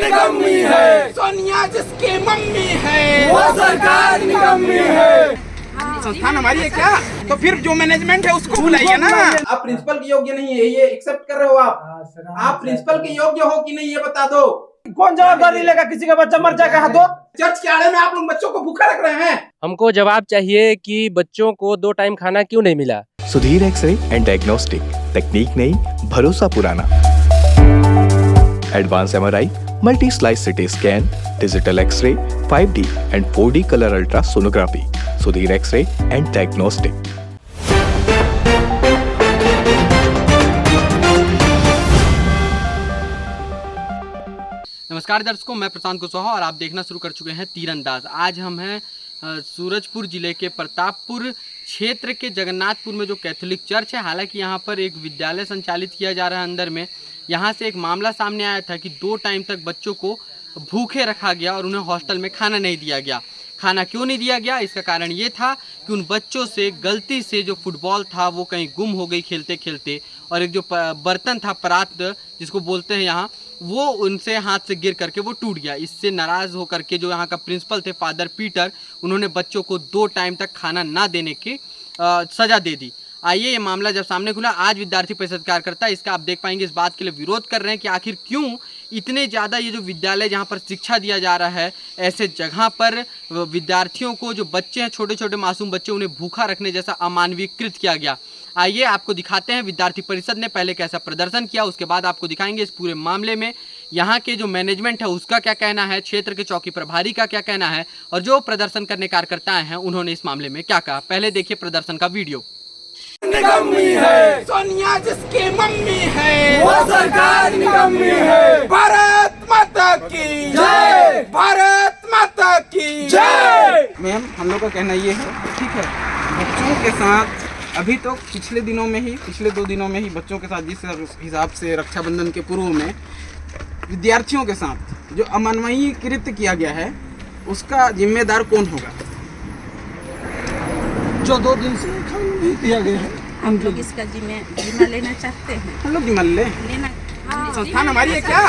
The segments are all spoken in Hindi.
निकम्मी है, सोनिया जिसकी मम्मी है वो सरकार निकम्मी है। संस्थान हमारी है क्या? तो फिर जो मैनेजमेंट है उसको बुलाइए ना। आप प्रिंसिपल के योग्य नहीं है, ये एक्सेप्ट कर रहे हो आप प्रिंसिपल के योग्य हो कि नहीं ये बता दो। कौन जवाबदारी लेगा? किसी का बच्चा मर जाएगा तो चर्च के आड़े में आप लोग बच्चों को भूखा रख रहे हैं। हमको जवाब चाहिए कि बच्चों को 2 टाइम खाना क्यों नहीं मिला। सुधीर एक्सरे एंड डायग्नोस्टिक, तकनीक नई, भरोसा पुराना। Advance MRI, multi slice CT scan, digital x ray, 5D and 4D colour ultra sonography. Sudhir x ray and diagnostic. नमस्कार दर्शकों, मैं प्रशांत कुशवाहा और आप देखना शुरू कर चुके हैं तीरंदाज। आज हम हैं सूरजपुर जिले के प्रतापपुर क्षेत्र के जगन्नाथपुर में जो कैथोलिक चर्च है। हालांकि यहाँ पर एक विद्यालय संचालित किया जा रहा है अंदर में। यहाँ से एक मामला सामने आया था कि 2 टाइम तक बच्चों को भूखे रखा गया और उन्हें हॉस्टल में खाना नहीं दिया गया। खाना क्यों नहीं दिया गया? इसका कारण ये था कि उन बच्चों से गलती से जो फुटबॉल था वो कहीं गुम हो गई खेलते खेलते, और एक जो बर्तन था परात जिसको बोलते हैं यहाँ, वो उनसे हाथ से गिर करके वो टूट गया। इससे नाराज़ होकर के जो यहाँ का प्रिंसिपल थे फादर पीटर, उन्होंने बच्चों को 2 टाइम तक खाना ना देने की सज़ा दे दी। आइए ये मामला जब सामने खुला, आज विद्यार्थी परिषद कार्यकर्ता इसका आप देख पाएंगे इस बात के लिए विरोध कर रहे हैं कि आखिर क्यों इतने ज़्यादा ये जो विद्यालय जहाँ पर शिक्षा दिया जा रहा है, ऐसे जगह पर विद्यार्थियों को, जो बच्चे हैं छोटे छोटे मासूम बच्चे, उन्हें भूखा रखने जैसा अमानवीकृत किया गया। आइए आपको दिखाते हैं विद्यार्थी परिषद ने पहले कैसा प्रदर्शन किया, उसके बाद आपको दिखाएंगे इस पूरे मामले में यहाँ के जो मैनेजमेंट है उसका क्या कहना है, क्षेत्र के चौकी प्रभारी का क्या कहना है, और जो प्रदर्शन करने कार्यकर्ता हैं उन्होंने इस मामले में क्या कहा। पहले देखिए प्रदर्शन का वीडियो। निकम्मी है, सोनिया जिसकी मम्मी है वो सरकार निकम्मी है। भारत माता की जय, भारत माता की जय। मैम, हम लोग का कहना ये है, ठीक है, बच्चों के साथ अभी तो पिछले 2 दिनों में ही बच्चों के साथ जिस हिसाब से रक्षाबंधन के पूर्व में विद्यार्थियों के साथ जो अमानवीय कृत्य किया गया है, उसका जिम्मेदार कौन होगा? जो 2 दिन से खाना नहीं दिया गया है, हम लोग इसका जिम्मा लेना चाहते हैं। हम लोग जिम्मा लेना संस्थान हमारी है क्या?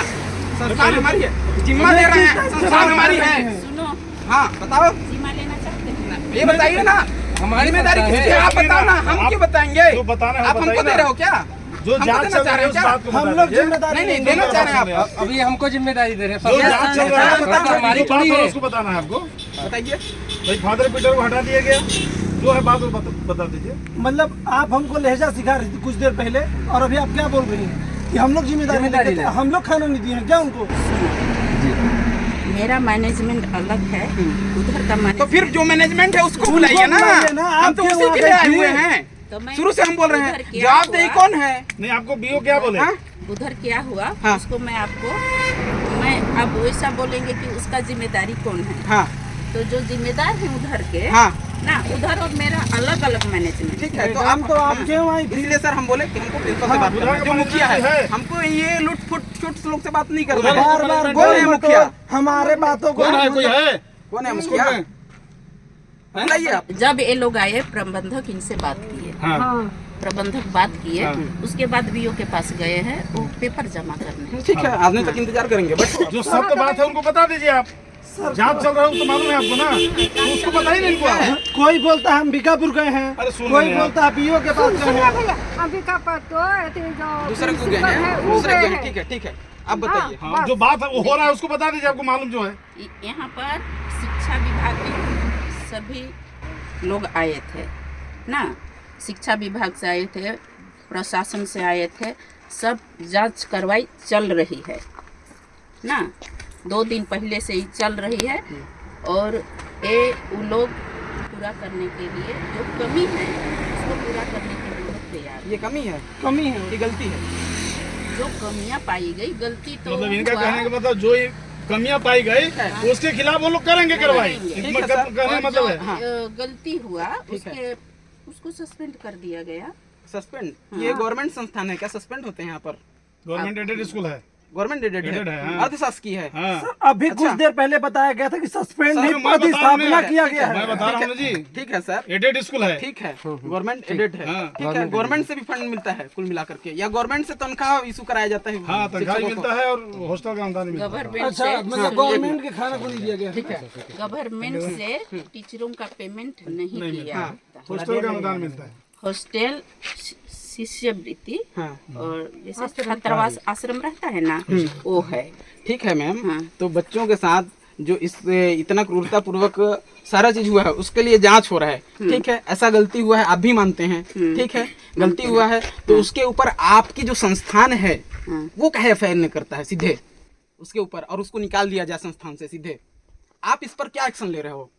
संस्थान हमारी है, जिम्मा दे रहे हैं, संस्थान हमारी है। सुनो, हाँ बताओ, जिम्मा लेना चाहते हैं। ये बताइए ना, हमारी जिम्मेदारी किसकी है? आप बताओ ना, हम क्यों बताएंगे? आप हमको दे रहे हो क्या? जो जांच चल रहा है उस बात को हम लोग जिम्मेदारी नहीं देना चाह रहे हैं आप। अभी हमको जिम्मेदारी दे रहे जो जांच चल रहा है हमारी थोड़ी है, उसको बताना है आपको। बताइए भाई फादर पीटर को हटा दिया गया, जो है बात बता दीजिए। मतलब आप हमको लहजा सिखा रही थी कुछ देर पहले, और अभी आप क्या बोल रही हैं कि हम लोग जिम्मेदारी लेते हैं? हम लोग खाना नहीं दिए हैं क्या उनको? मेरा मैनेजमेंट अलग है, उधर का तो फिर जो मैनेजमेंट है उसको बुलाइए ना। हम तो उसी के लिए आए हुए हैं, शुरू से हम बोल रहे हैं। जवाबदेही कौन है? नहीं, आपको बीओ क्या बोले? उधर क्या हुआ हाँ। उसको मैं अब वैसा बोलेंगे कि उसका जिम्मेदारी कौन है। हाँ, तो जो जिम्मेदार है उधर के हाँ ना, उधर और मेरा अलग अलग मैनेजमेंट। ठीक है, तो हम तो आप क्यों आई? इसलिए सर हम बोले कि हमको प्रिंसिपल से बात करना है, जो मुखिया है। हमको ये लुट लोग से बात नहीं करना है। बार बार कौन है मुखिया? हमारे बातों को कौन है? कोई है? कौन है मुखिया? बताइए आप। जब ये लोग आए, प्रबंधक इनसे बात किए। प्रबंधक बात किए, उसके बाद बीओ के पास गए हैं वो पेपर जमा करने। ठीक है, आने तक इंतजार करेंगे। बट जो सत्य बात है उनको बता दीजिए आप। जांच चल रहा है तो मालूम है आपको ना, तो उसको पता ही नहीं इनको। कोई बोलता है हम बीकापुर गए हैं, अरे सुन कोई रहे हैं बोलता है बीओ के पास गए हैं। दूसरे को गए हैं, दूसरे को गए हैं। ठीक है, अब बताइए। हाँ, जो बात है वो हो रहा है उसको बता दीजिए, आपको मालूम जो है। यहाँ पर शिक्षा विभाग के सभी लोग आए थे ना, शिक्षा विभाग से आए थे, प्रशासन से आए थे, सब जांच कार्रवाई चल रही है ना, 2 दिन पहले से ही चल रही है। और ये वो लोग पूरा करने के लिए जो कमी है उसको पूरा करने के लिए तैयार है। ये कमी है ये गलती है? जो कमियां पाई गई, गलती तो मतलब इनका कहने का मतलब जो ये कमियां पाई गई उसके खिलाफ वो लोग करेंगे कार्रवाई, कहने मतलब है। गलती हुआ उसको सस्पेंड कर दिया गया। सस्पेंड? ये गवर्नमेंट संस्थान है क्या? सस्पेंड होते हैं यहाँ पर? गवर्नमेंट एडेड स्कूल है। गवर्नमेंट एडेड Aided है, है, हाँ। अर्धशासकीय है। हाँ अभी कुछ देर पहले बताया गया था कि सस्पेंड सर, नहीं मैं बता प्रतिस्थापना रहा हूँ, किया गया मैं है। बता रहा हूँ ना जी, ठीक है सर, एडेड स्कूल है। ठीक है, गवर्नमेंट एडेड है, हाँ। ठीक है, गवर्नमेंट से भी फंड मिलता है कुल मिला करके, या गवर्नमेंट से तनख्वाह इशू कराया जाता है हाँ, तनख्वाह शिक्षकों को। मिलता है और हॉस्टल का अनुदान मिलता है। गवर्नमेंट अच्छा से मतलब गवर्नमेंट के खाना को नहीं दिया गया। ठीक है, गवर्नमेंट से टीचरों का पेमेंट नहीं किया हाँ। जाता। हॉस्टल का अनुदान मिलता है। हॉस्टल शिष्यवृत्ति हाँ। और जैसे छात्रावास आश्रम रहता है ना, वो है। ठीक है मैम। हाँ। तो बच्चों के साथ जो इस इतना क्रूरता पूर्वक सारा चीज हुआ है उसके लिए जांच हो रहा है, ठीक है, ऐसा गलती हुआ है आप भी मानते हैं, ठीक है, गलती हुआ है तो उसके ऊपर आपकी जो संस्थान है वो कहे एफआईआर नहीं करता है सीधे उसके ऊपर और उसको निकाल दिया जाए संस्थान से सीधे। आप इस पर क्या एक्शन ले रहे हो?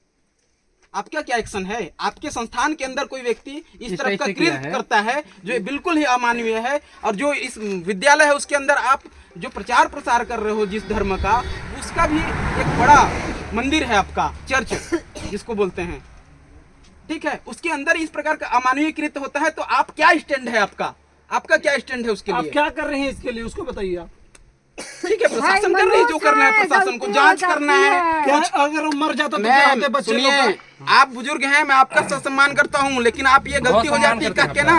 आपका क्या एक्शन है? आपके संस्थान के अंदर कोई व्यक्ति इस तरह का कृत्य करता है जो बिल्कुल ही अमानवीय है, और जो इस विद्यालय है उसके अंदर आप जो प्रचार प्रसार कर रहे हो जिस धर्म का, उसका भी एक बड़ा मंदिर है आपका, चर्च जिसको बोलते हैं, ठीक है, उसके अंदर इस प्रकार का अमानवीय कृत्य होता है, तो आप क्या स्टैंड है आपका? आपका क्या स्टैंड है उसके आप लिए? क्या कर रहे हैं इसके लिए उसको बताइए आप। ठीक है, प्रशासन कर रही है जो करना है, प्रशासन को जांच करना है। क्या अगर वो मर जाता तो क्या होते मैम बच्चे लोग सुनिए, का? आप बुजुर्ग हैं, मैं आपका सम्मान करता हूँ, लेकिन आप ये गलती हो जाती है कह के ना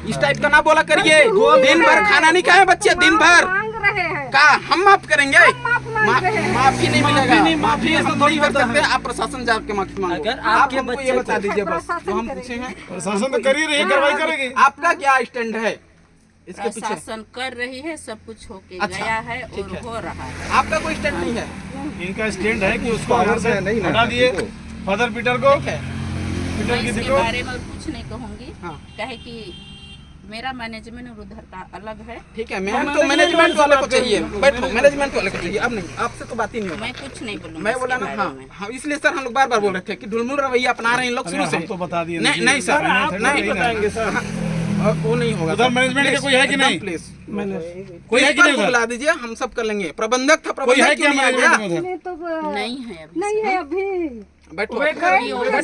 इस टाइप का ना बोला करिए। दिन भर खाना नहीं खाए बच्चे, दिन भर का हम माफ करेंगे? माफी नहीं मिलेगा, माफी हम थोड़ी कर सकते हैं। आप प्रशासन जाके माफी मांगो। आप हमको ये बता दीजिए बस जो हम पूछे हैं, प्रशासन तो कर ही रही है, कार्रवाई करेगी। आपका क्या स्टैंड है इसके पीछे? प्रशासन कर रही है, सब कुछ होके अच्छा, गया है ठीक और है। हो रहा है। आपका कोई स्टैंड नहीं है? इनका स्टैंड है कि उसको यहाँ से हटा दिए फादर पीटर को, ठीक है, पीटर मैं की इसके को। बारे में कुछ नहीं कहूँगी, हाँ। कहे कि मेरा मैनेजमेंट और उधर का अलग है। ठीक है मैम, तो मैनेजमेंट वाले को चाहिए, बैठो, मैनेजमेंट वाले को चाहिए, अब नहीं, आपसे तो बात ही नहीं होगा। मैं कुछ नहीं बोलूँगी। मैं बोला ना, हाँ हाँ, इसलिए सर हम लोग बार बार बोल रहे थे कि ढुलमुल रवैया अपना रहे हैं लोग शुरू से। हम तो बता दिए नहीं नहीं सर, नहीं बताएंगे सर। हाँ, वो नहीं होगा। उधर मैनेजमेंट का कोई है कि नहीं? प्लीज कोई है कि नहीं उधर? बुला दीजिए, हम सब कर लेंगे। प्रबंधक था, कोई है प्रबंधक क्या क्यों नहीं आ गया? मैनेजमेंट में उधर? नहीं है अभी। बैठो,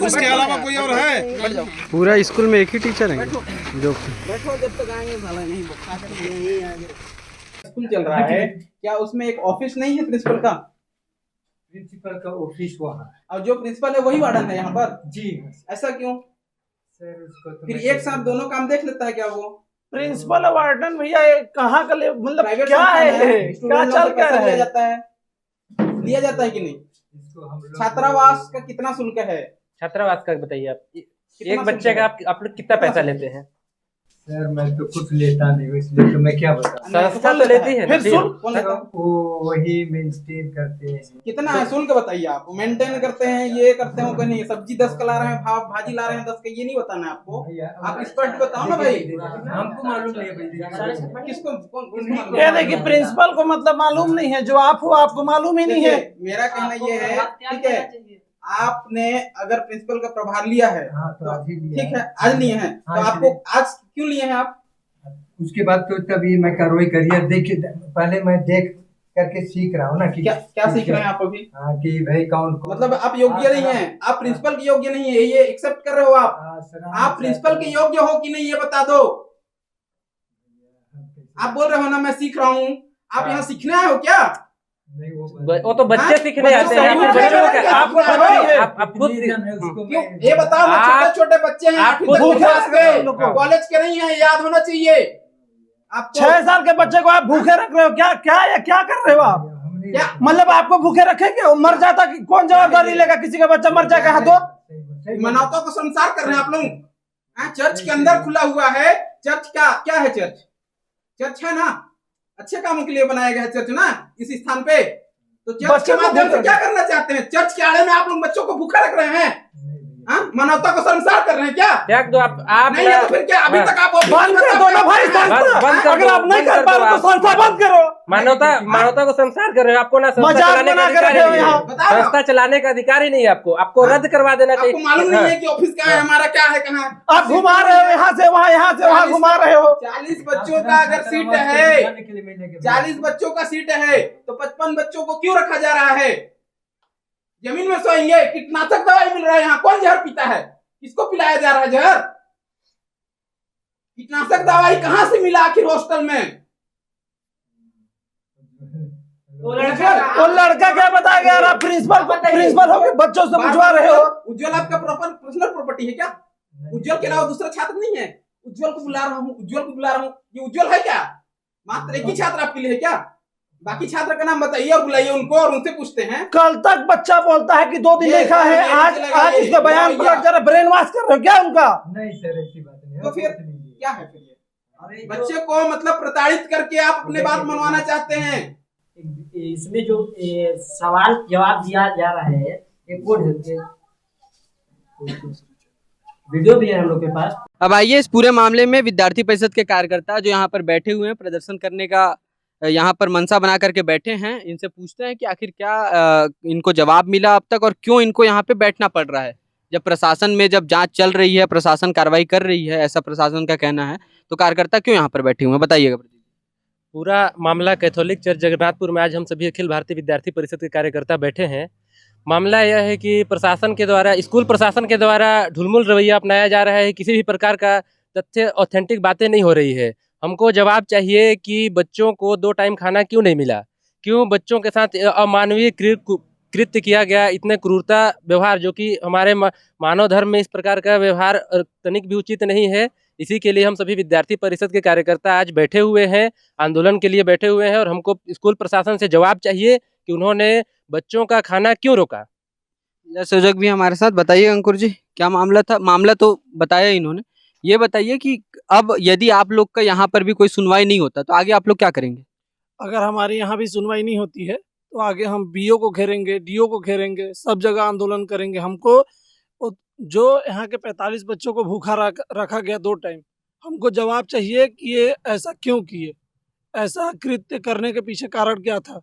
उसके अलावा कोई और है? बैठ जाओ, पूरा स्कूल में एक ही टीचर है बैठो जो बैठो, जब तक आएंगे साला नहीं बुखार नहीं आएंगे। स्कूल चल रहा है, क्या उसमें एक ऑफिस नहीं है प्रिंसिपल का? प्रिंसिपल का ऑफिस वहाँ है। और जो प्रिंसिपल है वही वार्डन है यहाँ पर? जी ऐसा क्यों? सर, उसको तो फिर मैं एक साथ दोनों काम देख लेता है क्या वो? प्रिंसिपल वार्डन भैया ये कहाँ का मतलब प्राइवेट क्या है ये? क्या स्टूडेंट चल से पैसा क्या लिया है? जाता है, लिया जाता है कि नहीं? इसको हम लोग छात्रावास का कितना शुल्क है? छात्रावास का बताइए आप, कितना एक बच्चे शुल्क का है? आप लोग कितना पैसा लेते हैं? सर मैं तो कुछ लेता नहीं हूँ, इसलिए तो मैं क्या बताऊँ। संस्था तो लेती है ना, फिर सुन कौन लेता है? वो वही मेंटेन करते हैं। कितना है शुल्क बताइए आप। मेंटेन करते हैं, ये करते हो कि नहीं? सब्जी 10 का ला रहे हैं, भाजी ला रहे हैं 10 का, ये नहीं बताना है आपको। आप एक्सपर्ट बताओ ना भाई, हमको मालूम नहीं है भाई। किसको किसको मालूम ये है? देखिए प्रिंसिपल को मतलब मालूम नहीं है, जो आप हो आपको मालूम ही नहीं है। देखिए, मेरा कहना ये है, ठीक है, आपने अगर प्रिंसिपल का प्रभार लिया है हाँ तो अभी लिया ठीक है, आज लिए हैं, तो हाँ, आपको आज क्यों लिए हैं आप? उसके बाद तो तभी मैं कार्रवाई करिए, देख पहले मैं देख करके सीख रहा हूँ ना कि क्या क्या सीख रहे हैं आप अभी? हाँ कि भाई कौन कौन मतलब आप योग्य नहीं हैं, आप प्रिंसिपल के योग्य नहीं है, ये एक्सेप्ट कर रहे हो आप? हाँ, सर, आप प्रिंसिपल के योग्य हो कि नहीं ये बता दो। आप बोल रहे हो ना मैं सीख रहा हूँ, आप यहाँ सीखने आए हो क्या? नहीं वो तो बच्चे सीखने आते हैं, बच्चे फिर बच्चों को क्या आपको पता है? आप खुद क्यों? ये बताओ ना, छोटे आप- छोटे बच्चे हैं, आप आप खुद कॉलेज के नहीं है, याद होना चाहिए आपको। 6 साल के बच्चे को आप भूखे रख रहे हो, क्या क्या ये क्या कर रहे हो आप? क्या मतलब आपको भूखे रखेंगे? वो मर जाता कि कौन जवाबदारी लेगा? किसी का बच्चा मर जाएगा हाँ तो मानवता को संसार कर रहे हैं आप लोग। हाँ, चर्च के अंदर खुला हुआ है, चर्च का क्या है? चर्च चर्च है ना, अच्छे कामों के लिए बनाया गया है चर्च ना इस स्थान पे। तो चर्च बच्चे के को माध्यम से भूख- क्या करना चाहते हैं? चर्च के आड़े में आप लोग बच्चों को भूखा रख रहे हैं, हाँ? मानवता को संसार कर रहे हैं क्या? त्याग दो आप नहीं है तो फिर क्या? अभी तक आप बंद कर दो ना भाई संस्था। बंद कर अगर दो, आप नहीं बंद कर कर पा दो रहे तो आप। संस्था बंद करो। मानवता को संसार कर रहे हो, आपको ना संस्था मजाक चलाने का बना के अधिकार ही रखे हो नहीं यहाँ। है। संस्था चलाने का अधिकार ही नहीं है आपको, आपको रद्द करवा देना चाहिए। आपको मालूम नहीं है कि ऑफिस कहाँ है, हमारा क्या है, कहाँ है? आप घुमा रहे हो यहाँ से वहाँ घुमा रहे हो। 40 बच्चों का अगर सीट है, 40 बच्चों का सीट है, तो 55 बच्चों को क्यों रखा जा रहा है? जमीन में सोएंगे, कीटनाशक दवाई मिल रहा है यहाँ, कौन जहर पीता है? किसको पिलाया जा रहा है जहर? कीटनाशक दवाई कहाँ से मिला आखिर हॉस्टल में? वो लड़का क्या बताएगा यार? आप प्रिंसिपल हो के बच्चों से पूछवा रहे हो? उज्जवल आपका प्रॉपर पर्सनल प्रॉपर्टी है क्या? उज्जवल के अलावा दूसरा छात्र नहीं है? उज्जवल को बुला रहा हूँ, ये उज्जवल है क्या? मात्र एक ही छात्र आपके लिए है क्या? बाकी छात्र का नाम बताइए और बुलाइए उनको और उनसे पूछते हैं। कल तक बच्चा बोलता है कि 2 दिन लिखा है, आज उसका बयान पलट जरा ब्रेन वॉश कर रहे हो क्या उनका? नहीं सर, ऐसी बात नहीं है। तो फिर क्या है फिर ये? बच्चे को मतलब प्रताड़ित करके आप अपने बात मनवाना चाहते हैं। इसमें जो सवाल जवाब दिया जा रहा है, एक कोड है, वीडियो भी है हम लोग के पास। अब आइए इस पूरे मामले में विद्यार्थी परिषद के कार्यकर्ता जो यहाँ पर बैठे हुए हैं, प्रदर्शन करने का यहाँ पर मनसा बना करके बैठे हैं, इनसे पूछते हैं कि आखिर क्या इनको जवाब मिला अब तक और क्यों इनको यहाँ पे बैठना पड़ रहा है। जब प्रशासन में जब जांच चल रही है, प्रशासन कार्रवाई कर रही है, ऐसा प्रशासन का कहना है, तो कार्यकर्ता क्यों यहाँ पर बैठे हुए हैं, बताइएगा। पूरा मामला कैथोलिक चर्च जगन्नाथपुर में आज हम सभी अखिल भारतीय विद्यार्थी परिषद के कार्यकर्ता बैठे हैं। मामला यह है कि प्रशासन के द्वारा, स्कूल प्रशासन के द्वारा ढुलमुल रवैया अपनाया जा रहा है। किसी भी प्रकार का तथ्य ऑथेंटिक बातें नहीं हो रही है। हमको जवाब चाहिए कि बच्चों को 2 टाइम खाना क्यों नहीं मिला, क्यों बच्चों के साथ अमानवीय कृत्य किया गया, इतने क्रूरता व्यवहार, जो कि हमारे मानव धर्म में इस प्रकार का व्यवहार तनिक भी उचित नहीं है। इसी के लिए हम सभी विद्यार्थी परिषद के कार्यकर्ता आज बैठे हुए हैं, आंदोलन के लिए बैठे हुए हैं और हमको स्कूल प्रशासन से जवाब चाहिए कि उन्होंने बच्चों का खाना क्यों रोका। संयोजक भी हमारे साथ, बताइए अंकुर जी क्या मामला था। मामला तो बताया इन्होंने, ये बताइए कि अब यदि आप लोग का यहाँ पर भी कोई सुनवाई नहीं होता तो आगे आप लोग क्या करेंगे? अगर हमारे यहाँ भी सुनवाई नहीं होती है तो आगे हम बीओ को घेरेंगे, डीओ को घेरेंगे, सब जगह आंदोलन करेंगे। हमको जो यहाँ के 45 बच्चों को भूखा रखा गया 2 टाइम, हमको जवाब चाहिए कि ये ऐसा क्यों किए, ऐसा कृत्य करने के पीछे कारण क्या था।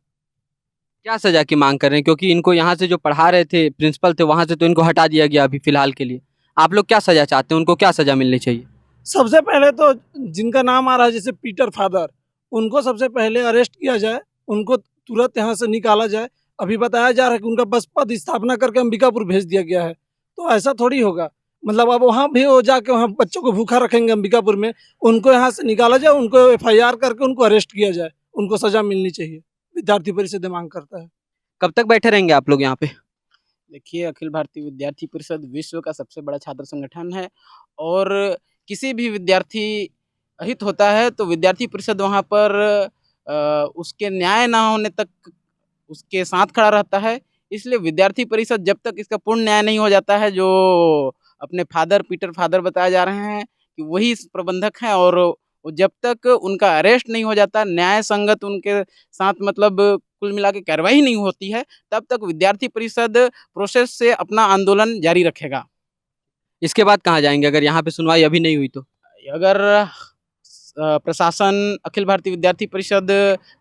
क्या सजा की मांग कर रहे हैं, क्योंकि इनको यहाँ से जो पढ़ा रहे थे प्रिंसिपल थे वहाँ से तो इनको हटा दिया गया अभी फिलहाल के लिए। आप लोग क्या सजा चाहते हैं, उनको क्या सजा मिलनी चाहिए? सबसे पहले तो जिनका नाम आ रहा है जैसे पीटर फादर, उनको सबसे पहले अरेस्ट किया जाए, उनको तुरंत यहाँ से निकाला जाए। अभी बताया जा रहा है कि उनका बस पद स्थापना करके अंबिकापुर भेज दिया गया है, तो ऐसा थोड़ी होगा। मतलब अब वहाँ भी हो जाके वहाँ बच्चों को भूखा रखेंगे अंबिकापुर में, उनको यहाँ से निकाला जाए, उनको FIR करके उनको अरेस्ट किया जाए, उनको सजा मिलनी चाहिए। विद्यार्थी परिषद मांग करता है। कब तक बैठे रहेंगे आप लोग यहाँ पे? देखिए, अखिल भारतीय विद्यार्थी परिषद विश्व का सबसे बड़ा छात्र संगठन है और किसी भी विद्यार्थी अहित होता है तो विद्यार्थी परिषद वहाँ पर उसके न्याय ना होने तक उसके साथ खड़ा रहता है। इसलिए विद्यार्थी परिषद जब तक इसका पूर्ण न्याय नहीं हो जाता है, जो अपने फादर पीटर फादर बताए जा रहे हैं कि वही प्रबंधक हैं, और जब तक उनका अरेस्ट नहीं हो जाता, न्याय संगत उनके साथ मतलब कुल मिला के कार्रवाई नहीं होती है, तब तक विद्यार्थी परिषद प्रोसेस से अपना आंदोलन जारी रखेगा। इसके बाद कहाँ जाएंगे अगर यहाँ पे सुनवाई अभी नहीं हुई तो? अगर प्रशासन अखिल भारतीय विद्यार्थी परिषद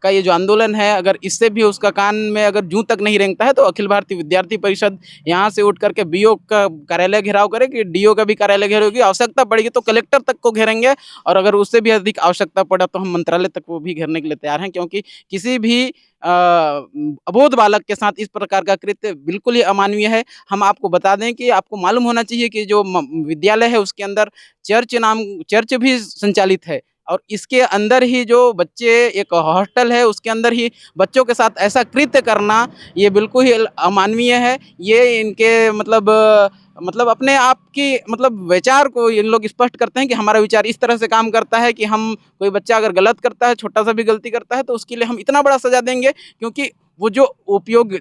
का ये जो आंदोलन है, अगर इससे भी उसका कान में अगर जूं तक नहीं रेंगता है तो अखिल भारतीय विद्यार्थी परिषद यहाँ से उठ करके बीओ का कार्यालय घेराव करेगी, डीओ का भी कार्यालय घेरेगी, आवश्यकता पड़ेगी तो कलेक्टर तक को घेरेंगे, और अगर उससे भी अधिक आवश्यकता पड़ा तो हम मंत्रालय तक वो भी घेरने के लिए तैयार हैं। क्योंकि किसी भी अबोध बालक के साथ इस प्रकार का कृत्य बिल्कुल ही अमानवीय है। हम आपको बता दें कि आपको मालूम होना चाहिए कि जो विद्यालय है उसके अंदर चर्च भी संचालित है, और इसके अंदर ही जो बच्चे, एक हॉस्टल है उसके अंदर ही बच्चों के साथ ऐसा कृत्य करना ये बिल्कुल ही अमानवीय है। ये इनके मतलब अपने आप की मतलब विचार को इन लोग स्पष्ट करते हैं कि हमारा विचार इस तरह से काम करता है कि हम कोई बच्चा अगर गलत करता है, छोटा सा भी गलती करता है, तो उसके लिए हम इतना बड़ा सजा देंगे, क्योंकि वो जो उपयोग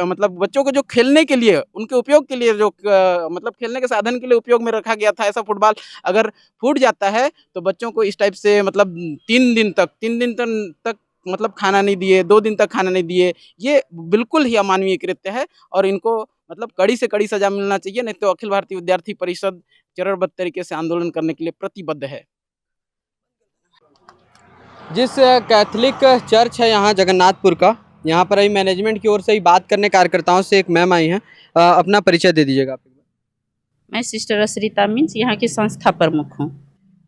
मतलब बच्चों को जो खेलने के लिए, उनके उपयोग के लिए जो मतलब खेलने के साधन के लिए उपयोग में रखा गया था, ऐसा फुटबॉल अगर फूट जाता है तो बच्चों को इस टाइप से मतलब 3 दिन तक मतलब खाना नहीं दिए, 2 दिन तक खाना नहीं दिए, ये बिल्कुल ही अमानवीय कृत्य है और इनको मतलब कड़ी से कड़ी सजा मिलना चाहिए। नहीं तो अखिल भारतीय विद्यार्थी परिषद चरणबद्ध तरीके से आंदोलन करने के लिए प्रतिबद्ध है। जिस कैथोलिक चर्च है यहाँ जगन्नाथपुर का, यहाँ पर अभी मैनेजमेंट की ओर से ही बात करने कार्यकर्ताओं से एक मैम आई हैं, अपना परिचय दे दीजिएगा आप। मैं सिस्टर असरिता मीन्स यहाँ की संस्था प्रमुख हूँ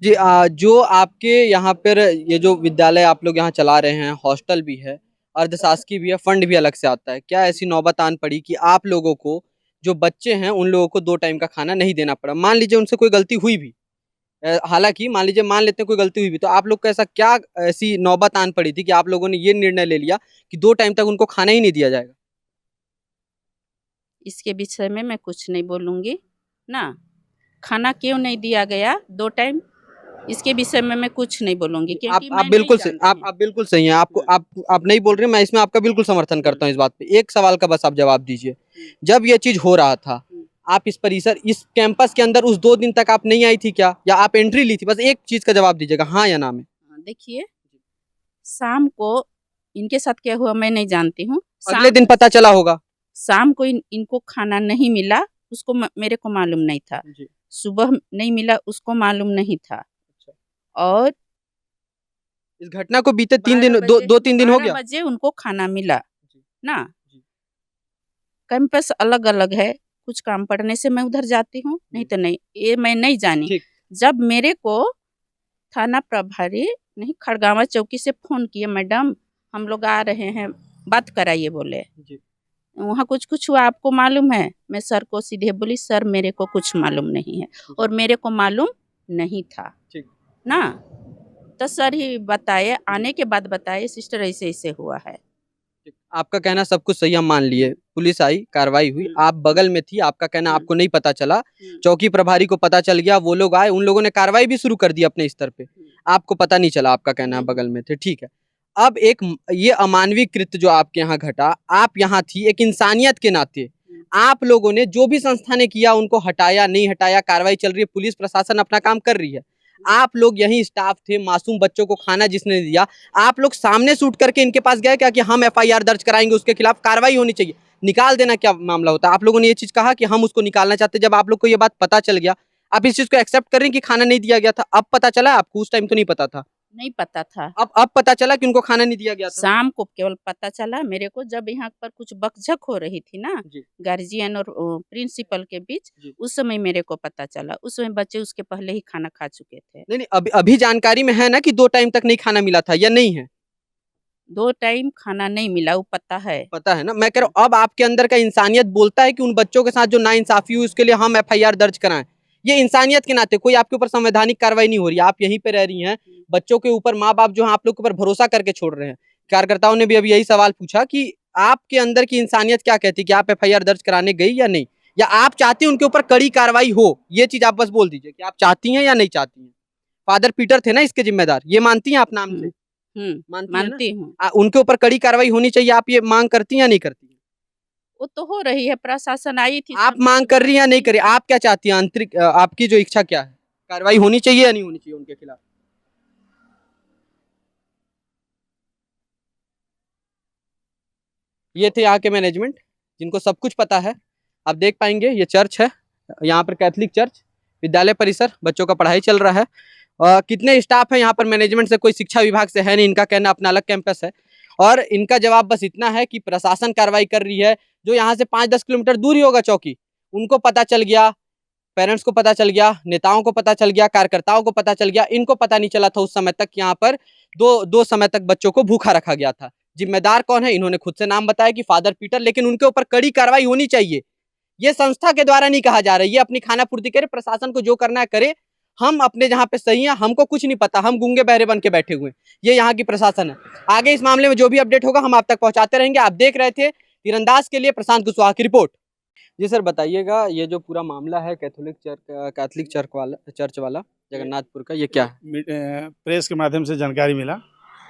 जी। जो आपके यहाँ पर ये जो विद्यालय आप लोग यहाँ चला रहे हैं, हॉस्टल भी है, अर्धशासकीय भी है, फंड भी अलग से आता है, क्या ऐसी नौबत आन पड़ी कि आप लोगों को, जो बच्चे हैं उन लोगों को 2 टाइम का खाना नहीं देना पड़ा? मान लीजिए उनसे कोई गलती हुई भी, हालांकि मान लीजिए, मान लेते हैं कोई गलती हुई भी, तो आप लोग को ऐसा क्या ऐसी नौबत आन पड़ी थी कि आप लोगों ने ये निर्णय ले लिया कि 2 टाइम तक उनको खाना ही नहीं दिया जाएगा? इसके विषय में मैं कुछ नहीं बोलूँगी ना। खाना क्यों नहीं दिया गया 2 टाइम, इसके विषय में मैं कुछ नहीं बोलूँगी, क्योंकि मैं आप नहीं बिल्कुल सही, जानती हूँ। आप बिल्कुल सही हैं। आपको आप नहीं बोल रहे हैं, मैं इसमें आपका बिल्कुल समर्थन करता हूँ इस बात पे। एक सवाल का बस आप जवाब दीजिए, जब ये चीज हो रहा था, आप इस परिसर, इस कैंपस के अंदर उस 2 दिन तक आप नहीं आई थी क्या, या आप एंट्री ली थी? बस एक चीज का जवाब दीजिएगा, हाँ या ना में। देखिए, शाम को इनके साथ क्या हुआ मैं नहीं जानती हूँ। अगले दिन पता चला होगा। शाम को इनको खाना नहीं मिला, उसको मेरे को मालूम नहीं था। सुबह नहीं मिला, उसको मालूम नहीं था। और इस घटना को बीते 3 दिन, 2-3 दिन हो 12 गया। बजे उनको खाना मिला ना। कैंपस अलग अलग है, कुछ काम पड़ने से मैं उधर जाती हूँ, नहीं तो नहीं। ये मैं नहीं जानी। जब मेरे को थाना प्रभारी नहीं खड़गावा चौकी से फोन किया, मैडम हम लोग आ रहे हैं, बात कराइए बोले। वहाँ कुछ हुआ आपको मालूम है? मैं सर को सीधे बोली, सर मेरे को कुछ मालूम नहीं है, और मेरे को मालूम नहीं था ना। तो सर ही बताए, आने के बाद बताए सिस्टर ऐसे ऐसे हुआ है। आपका कहना सब कुछ सही, हम मान लिए, पुलिस आई, कार्रवाई हुई, आप बगल में थी, आपका कहना आपको नहीं पता चला, चौकी प्रभारी को पता चल गया, वो लोग आए, उन लोगों ने कार्रवाई भी शुरू कर दी अपने स्तर पे, आपको पता नहीं चला, आपका कहना है बगल में थे, ठीक है। अब एक ये अमानवीय कृत्य जो आपके यहाँ घटा, आप यहाँ थी, एक इंसानियत के नाते आप लोगों ने जो भी संस्था ने किया उनको हटाया, नहीं हटाया, कार्रवाई चल रही है, पुलिस प्रशासन अपना काम कर रही है, आप लोग यही स्टाफ थे, मासूम बच्चों को खाना जिसने दिया, आप लोग सामने शूट करके इनके पास गए क्या कि हम FIR दर्ज कराएंगे, उसके खिलाफ कार्रवाई होनी चाहिए, निकाल देना क्या मामला होता? आप लोगों ने ये चीज कहा कि हम उसको निकालना चाहते। जब आप लोग को ये बात पता चल गया, आप इस चीज को एक्सेप्ट कर रहे हैं कि खाना नहीं दिया गया था? अब पता चला आपको, उस टाइम तो नहीं पता था? नहीं पता था। अब पता चला कि उनको खाना नहीं दिया गया था? शाम को केवल पता चला मेरे को, जब यहाँ पर कुछ बकझक हो रही थी ना गार्जियन और प्रिंसिपल के बीच, उस समय मेरे को पता चला। उस समय बच्चे उसके पहले ही खाना खा चुके थे। नहीं, अभी जानकारी में है ना कि 2 टाइम तक नहीं खाना मिला था, या नहीं है? 2 टाइम खाना नहीं मिला, वो पता है। पता है ना। मैं कह रहा हूँ, अब आपके अंदर का इंसानियत बोलता है कि उन बच्चों के साथ जो नाइंसाफी हुई उसके लिए हम FIR दर्ज कराएं। ये इंसानियत के नाते कोई आपके ऊपर संवैधानिक कार्रवाई नहीं हो रही, आप यहीं पे रह रही हैं, बच्चों के ऊपर माँ बाप जो है आप लोग के ऊपर भरोसा करके छोड़ रहे हैं। कार्यकर्ताओं ने भी अभी यही सवाल पूछा कि आपके अंदर की इंसानियत क्या कहती है कि आप FIR दर्ज कराने गई या नहीं, या आप चाहती हैं उनके ऊपर कड़ी कार्रवाई हो? ये चीज आप बस बोल दीजिए कि आप चाहती हैं या नहीं चाहती हैं। फादर पीटर थे ना इसके जिम्मेदार, ये मानती हैं आप नाम से? मानती हूँ। उनके ऊपर कड़ी कार्रवाई होनी चाहिए, आप ये मांग करती हैं या नहीं करती? वो तो हो रही है, प्रशासन आई थी। आप मांग कर रही हैं या नहीं कर रही? आप क्या चाहती हैं, आंतरिक आपकी जो इच्छा क्या है? कार्रवाई होनी चाहिए या नहीं होनी चाहिए उनके खिलाफ? ये थे यहाँ के मैनेजमेंट जिनको सब कुछ पता है। आप देख पाएंगे ये चर्च है, यहाँ पर कैथोलिक चर्च, विद्यालय परिसर, बच्चों का पढ़ाई चल रहा है। कितने स्टाफ है यहाँ पर मैनेजमेंट से, कोई शिक्षा विभाग से है नहीं, इनका कहना अपना अलग कैंपस है, और इनका जवाब बस इतना है कि प्रशासन कार्रवाई कर रही है। जो यहाँ से 5-10 किलोमीटर दूर ही होगा चौकी, उनको पता चल गया, पेरेंट्स को पता चल गया, नेताओं को पता चल गया, कार्यकर्ताओं को पता चल गया, इनको पता नहीं चला था उस समय तक यहाँ पर दो समय तक बच्चों को भूखा रखा गया था। जिम्मेदार कौन है? इन्होंने खुद से नाम बताया कि फादर पीटर, लेकिन उनके ऊपर कड़ी कार्रवाई होनी चाहिए। ये संस्था के द्वारा नहीं कहा जा रहा है, ये अपनी खाना पूर्ति करे, प्रशासन को जो करना है करे, हम अपने जहाँ पे सही है, हमको कुछ नहीं पता, हम गूंगे बहरे बन के बैठे हुए हैं, ये यहाँ की प्रशासन है। आगे इस मामले में जो भी अपडेट होगा हम आप तक पहुंचाते रहेंगे। आप देख रहे थे तीरंदाज के लिए प्रशांत कुशवाहा की रिपोर्ट। जी सर, बताइएगा ये जो पूरा मामला है कैथोलिक चर्च वाला जगन्नाथपुर का, ये क्या है? प्रेस के माध्यम से जानकारी मिला,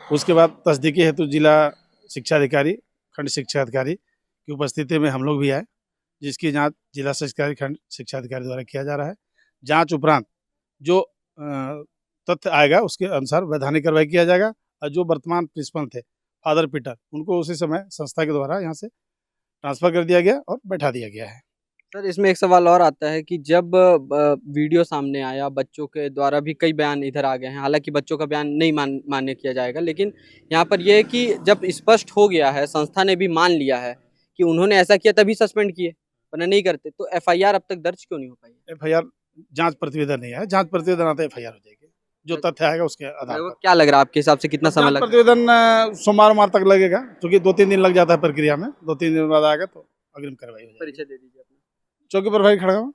उसके बाद तस्दीकी हेतु जिला शिक्षा अधिकारी, खंड शिक्षा अधिकारी की उपस्थिति में हम लोग भी आए, जिसकी जांच जिला शिक्षा अधिकारी, खंड शिक्षा अधिकारी द्वारा किया जा रहा है। जांच उपरांत जो तथ्य आएगा उसके अनुसार वैधानिक कार्रवाई किया जाएगा, और जो वर्तमान प्रिंसिपल थे फादर पीटर, उनको उसी समय संस्था के द्वारा यहाँ से ट्रांसफर कर दिया गया और बैठा दिया गया है। सर, इसमें एक सवाल और आता है कि जब वीडियो सामने आया, बच्चों के द्वारा भी कई बयान इधर आ गए हैं, हालांकि बच्चों का बयान नहीं मान्य किया जाएगा, लेकिन यहाँ पर यह है कि जब स्पष्ट हो गया है, संस्था ने भी मान लिया है कि उन्होंने ऐसा किया, तभी सस्पेंड किए, वरना नहीं करते, तो FIR अब तक दर्ज क्यों नहीं हो पाई? FIR जांच प्रतिवेदन नहीं है, जांच प्रतिवेदन आता है FIR हो जाएगी, जो तथ्य आएगा उसके आधार पर। क्या लग रहा है आपके हिसाब से कितना समय लगेगा? प्रतिवेदन सोमवार तक लगेगा, क्योंकि 2-3 दिन लग जाता है प्रक्रिया में, 2-3 दिन बाद आएगा तो अग्रिम कार्रवाई हो जाएगी। परिचय दे दीजिए अपना। चौकी प्रभारी खड़गावा।